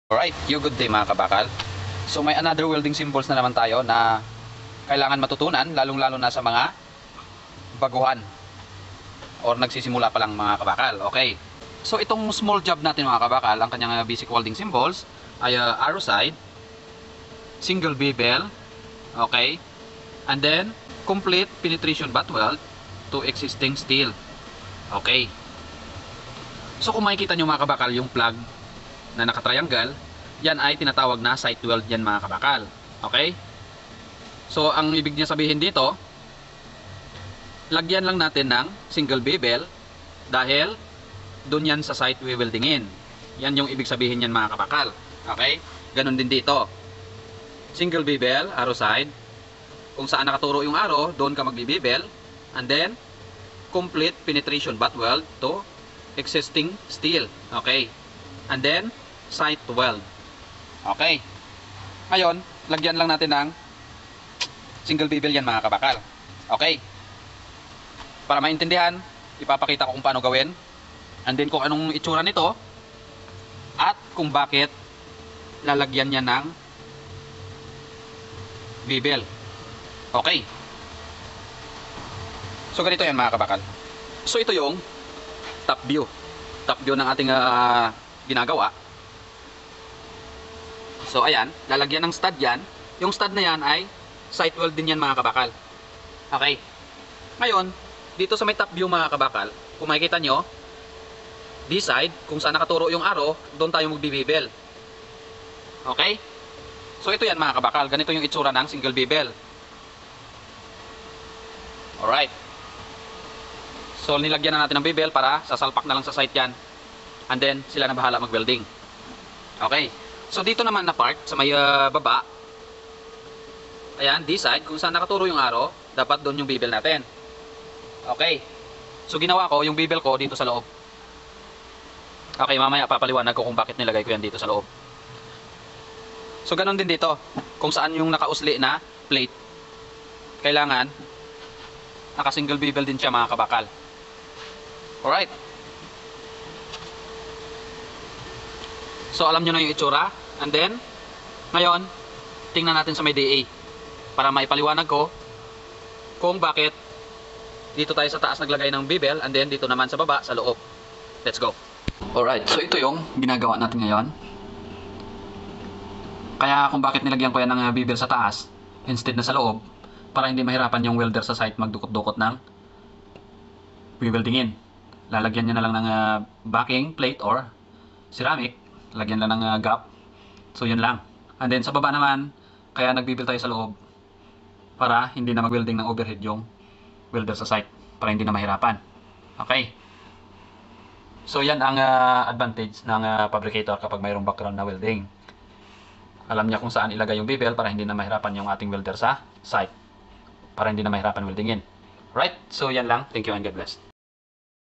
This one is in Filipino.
Alright, you good day mga kabakal. So may another welding symbols na naman tayo na kailangan matutunan, lalong-lalo na sa mga baguhan or nagsisimula pa lang mga kabakal. Okay. So itong small job natin mga kabakal, ang kanyang basic welding symbols ay arrow side, single bevel, okay, and then complete penetration butt weld to existing steel. Okay. So kung makikita nyo mga kabakal yung plug na naka-triangle, yan ay tinatawag na site weld yan mga kabakal. Okay? So ang ibig niya sabihin dito, lagyan lang natin ng single bevel dahil dun yan sa site weldingin. Yan yung ibig sabihin yan mga kabakal. Okay? Ganon din dito. Single bevel, arrow side. Kung saan nakaturo yung arrow, doon ka magbi-bevel. And then, complete penetration butt weld to existing steel. Okay? And then, site weld. Okay. Ngayon, lagyan lang natin ng single bevel yan mga kabakal. Okay. Para maintindihan, ipapakita ko kung paano gawin. And then kung anong itsura nito at kung bakit lalagyan niya ng bevel. Okay. So ganito yan mga kabakal. So ito yung top view. Top view ng ating ginagawa. So ayan, lalagyan ng stud yan. Yung stud na yan ay site weld din yan mga kabakal. Okay. Ngayon, dito sa may top view mga kabakal, kung makikita nyo, this side, kung saan nakaturo yung arrow, doon tayo magbi-bevel. Okay? So ito yan mga kabakal, ganito yung itsura ng single bevel. Alright. So nilagyan na natin ng bevel para sasalpak na lang sa site yan. And then sila na bahala mag-welding. Okay. So dito naman na part sa may baba, ayan, this side, kung saan nakaturo yung arrow, dapat doon yung bevel natin. Okay. So ginawa ko yung bevel ko dito sa loob. Okay, mamaya papaliwanag ko kung bakit nilagay ko yan dito sa loob. So ganon din dito, kung saan yung nakausli na plate, kailangan naka single bevel din siya mga kabakal. Alright. So alam nyo na yung itsura. And then, ngayon, tingnan natin sa may DA para maipaliwanag ko kung bakit dito tayo sa taas naglagay ng bevel and then dito naman sa baba sa loob. Let's go. Alright, so ito yung ginagawa natin ngayon. Kaya kung bakit nilagyan ko yan ng bevel sa taas instead na sa loob, para hindi mahirapan yung welder sa site magdukot-dukot ng weldingin. Lalagyan niya na lang ng backing plate or ceramic. Lagyan lang ng gap. So yun lang. And then sa baba naman, kaya nagbibuild tayo sa loob para hindi na mag-welding ng overhead yung welder sa site, para hindi na mahirapan. Okay. So yan ang advantage ng fabricator kapag mayroong background na welding. Alam niya kung saan ilagay yung bevel para hindi na mahirapan yung ating welder sa site, para hindi na mahirapan weldingin. Right? So yan lang. Thank you and God bless.